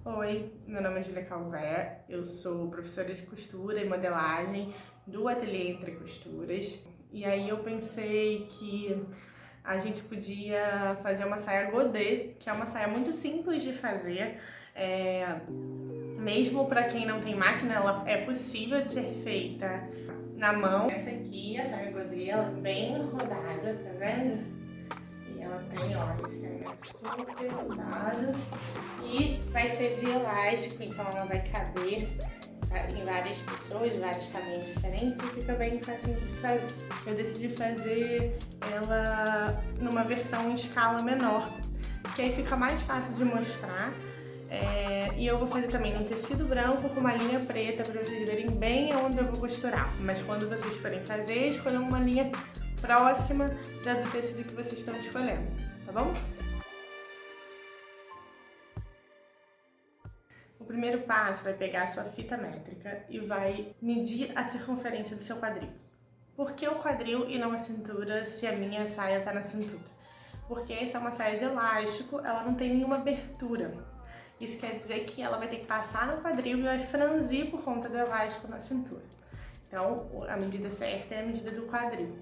Oi, meu nome é Julia Calvé, eu sou professora de costura e modelagem do Ateliê Entre Costuras. E aí eu pensei que a gente podia fazer uma saia godê, que é uma saia muito simples de fazer. Mesmo para quem não tem máquina, ela é possível de ser feita na mão. Essa aqui, a saia godê, ela é bem rodada, tá vendo? E ela tem, ó, esse caimento super rodado. E vai ser de elástico, então ela vai caber em várias pessoas, de vários tamanhos diferentes e fica bem fácil de fazer. Eu decidi fazer ela numa versão em escala menor, que aí fica mais fácil de mostrar. E eu vou fazer também um tecido branco com uma linha preta para vocês verem bem onde eu vou costurar. Mas quando vocês forem fazer, escolham uma linha próxima do tecido que vocês estão escolhendo, tá bom? O primeiro passo vai pegar a sua fita métrica e vai medir a circunferência do seu quadril. Por que o quadril e não a cintura se a minha saia está na cintura? Porque essa é uma saia de elástico, ela não tem nenhuma abertura. Isso quer dizer que ela vai ter que passar no quadril e vai franzir por conta do elástico na cintura. Então, a medida certa é a medida do quadril.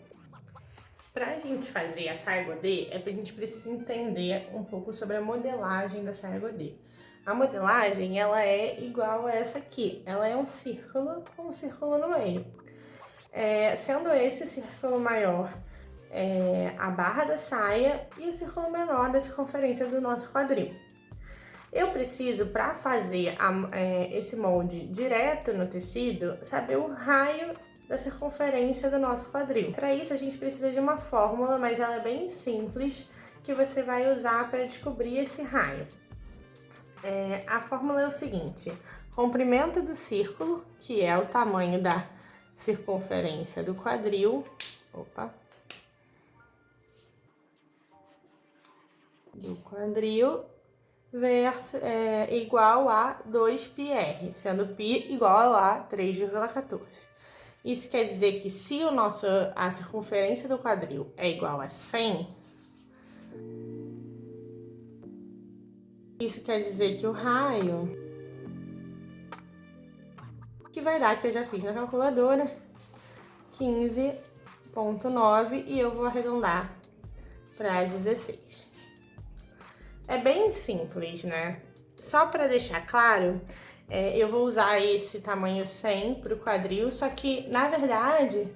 Para a gente fazer a saia godê, a gente precisa entender um pouco sobre a modelagem da saia godê. A modelagem, ela é igual a essa aqui. Ela é um círculo com um círculo no meio. Sendo esse círculo maior a barra da saia e o círculo menor da circunferência do nosso quadril. Eu preciso, para fazer esse molde direto no tecido, saber o raio da circunferência do nosso quadril. Para isso, a gente precisa de uma fórmula, mas ela é bem simples, que você vai usar para descobrir esse raio. A fórmula é o seguinte: comprimento do círculo, que é o tamanho da circunferência do quadril, igual a 2πr, sendo π igual a 3,14. Isso quer dizer que se a circunferência do quadril é igual a 100, isso quer dizer que o raio, que vai dar, que eu já fiz na calculadora, 15,9, e eu vou arredondar para 16. É bem simples, né? Só para deixar claro, eu vou usar esse tamanho 100 para o quadril, só que, na verdade,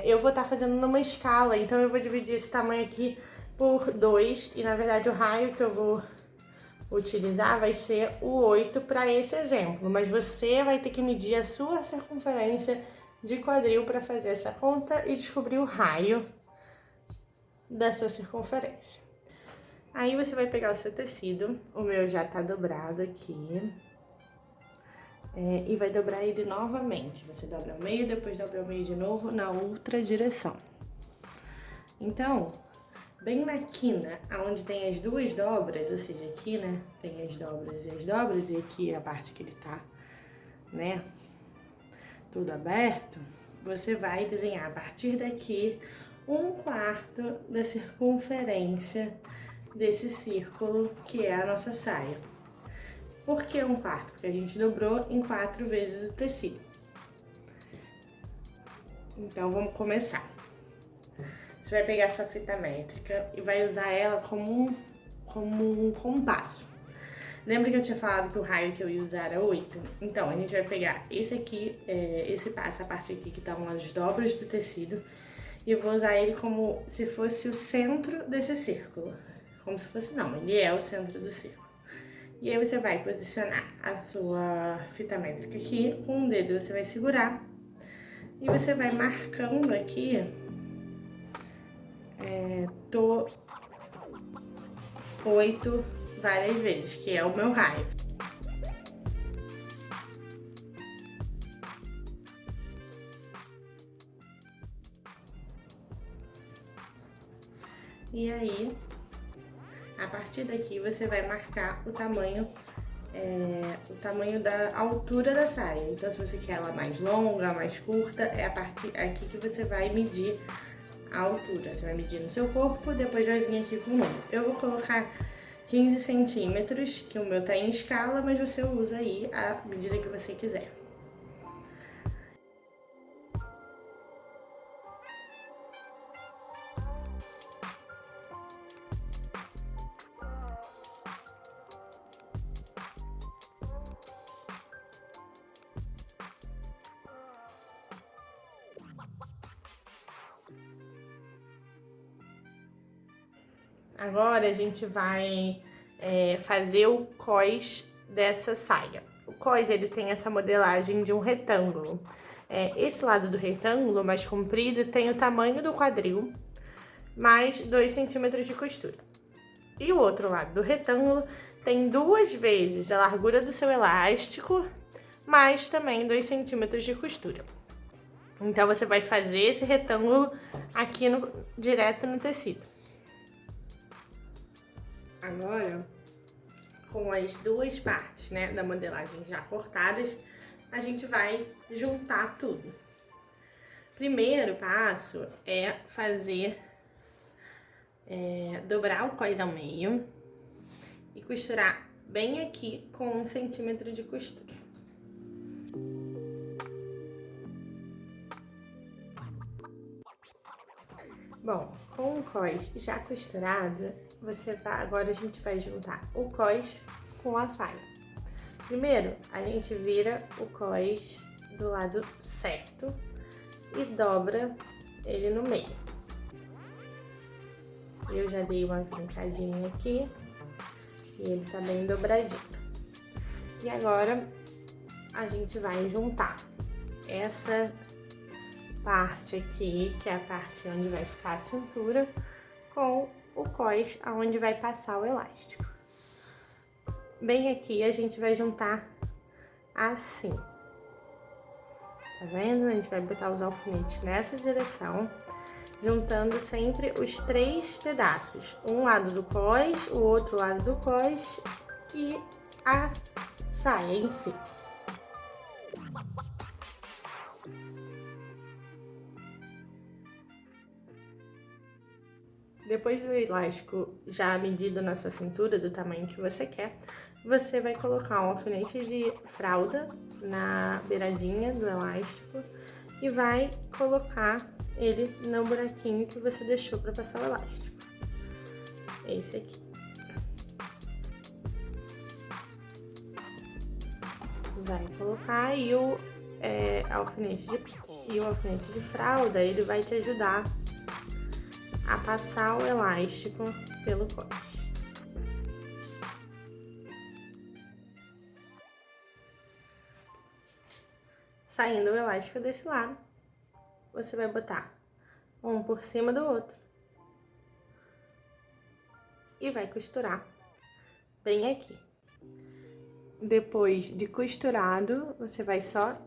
eu vou estar fazendo numa escala, então eu vou dividir esse tamanho aqui por 2, e, na verdade, o raio que eu vou utilizar vai ser o 8 para esse exemplo, mas você vai ter que medir a sua circunferência de quadril para fazer essa conta e descobrir o raio da sua circunferência. Aí você vai pegar o seu tecido, o meu já tá dobrado aqui, e vai dobrar ele novamente. Você dobra o meio, depois dobra o meio de novo na outra direção. Então, bem na quina, onde tem as duas dobras, ou seja, aqui, né, tem as dobras, e aqui a parte que ele tá, né, tudo aberto, você vai desenhar a partir daqui 1/4 da circunferência desse círculo que é a nossa saia. Por que 1/4? Porque a gente dobrou em 4 vezes o tecido. Então, vamos começar. Você vai pegar sua fita métrica e vai usar ela como um compasso. Lembra que eu tinha falado que o raio que eu ia usar era 8? Então, a gente vai pegar esse aqui, essa parte aqui que estão as dobras do tecido, e eu vou usar ele como se fosse o centro desse círculo. Como se fosse, não, ele é o centro do círculo. E aí você vai posicionar a sua fita métrica aqui, com um dedo você vai segurar, e você vai marcando aqui 8 várias vezes, que é o meu raio. E aí, a partir daqui você vai marcar o tamanho da altura da saia. Então, se você quer ela mais longa, mais curta, é a partir aqui que você vai medir a altura. Você vai medir no seu corpo, depois vai vir aqui com o número. Eu vou colocar 15 centímetros, que o meu tá em escala, mas você usa aí a medida que você quiser. Agora a gente vai fazer o cós dessa saia. O cós, ele tem essa modelagem de um retângulo. Esse lado do retângulo, mais comprido, tem o tamanho do quadril, mais 2 centímetros de costura. E o outro lado do retângulo tem 2 vezes a largura do seu elástico, mais também 2 centímetros de costura. Então, você vai fazer esse retângulo aqui direto no tecido. Agora, com as 2 partes, né, da modelagem já cortadas, a gente vai juntar tudo. Primeiro passo é fazer, dobrar o cós ao meio e costurar bem aqui com 1 centímetro de costura. Bom, com o cós já costurado, agora a gente vai juntar o cós com a saia. Primeiro, a gente vira o cós do lado certo e dobra ele no meio. Eu já dei uma vincadinha aqui e ele tá bem dobradinho. E agora a gente vai juntar essa parte aqui, que é a parte onde vai ficar a cintura, com o cós, aonde vai passar o elástico. Bem aqui a gente vai juntar assim. Tá vendo? A gente vai botar os alfinetes nessa direção, juntando sempre os 3 pedaços. Um lado do cós, o outro lado do cós e a saia em si. Depois do elástico já medido na sua cintura, do tamanho que você quer, você vai colocar um alfinete de fralda na beiradinha do elástico e vai colocar ele no buraquinho que você deixou para passar o elástico. Esse aqui. Vai colocar e o alfinete de fralda, ele vai te ajudar a passar o elástico pelo cós. Saindo o elástico desse lado, você vai botar um por cima do outro e vai costurar bem aqui. Depois de costurado, você vai só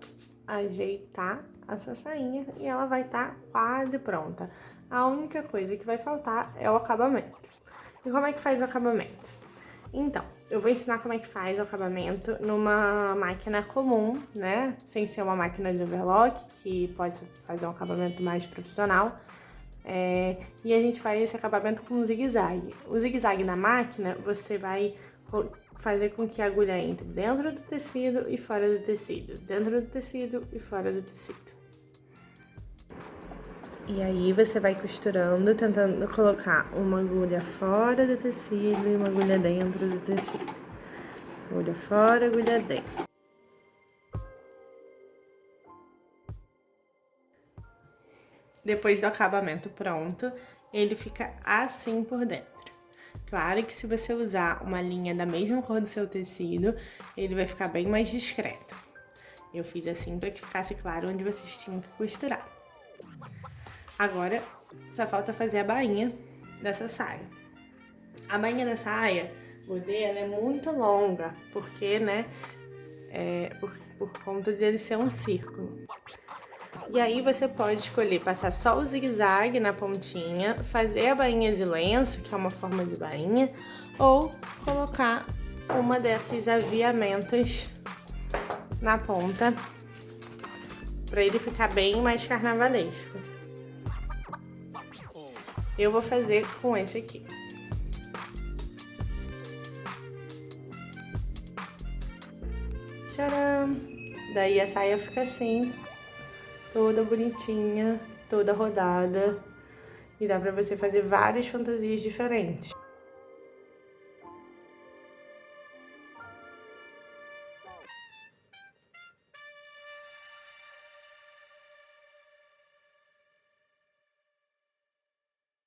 ajeitar a sua sainha e ela vai estar quase pronta. A única coisa que vai faltar é o acabamento. E como é que faz o acabamento? Então, eu vou ensinar como é que faz o acabamento numa máquina comum, né? Sem ser uma máquina de overlock, que pode fazer um acabamento mais profissional. E a gente faz esse acabamento com zigue-zague. O zigue-zague na máquina, você vai fazer com que a agulha entre dentro do tecido e fora do tecido, dentro do tecido e fora do tecido. E aí você vai costurando, tentando colocar uma agulha fora do tecido e uma agulha dentro do tecido. Agulha fora, agulha dentro. Depois do acabamento pronto, ele fica assim por dentro. Claro que se você usar uma linha da mesma cor do seu tecido, ele vai ficar bem mais discreto. Eu fiz assim para que ficasse claro onde vocês tinham que costurar. Agora, só falta fazer a bainha dessa saia. A bainha da saia, ela é muito longa, porque, né, por conta de ele ser um círculo. E aí você pode escolher passar só o zigue-zague na pontinha, fazer a bainha de lenço, que é uma forma de bainha, ou colocar uma desses aviamentos na ponta, para ele ficar bem mais carnavalesco. Eu vou fazer com esse aqui. Tcharam! Daí a saia fica assim, toda bonitinha, toda rodada. E dá pra você fazer várias fantasias diferentes.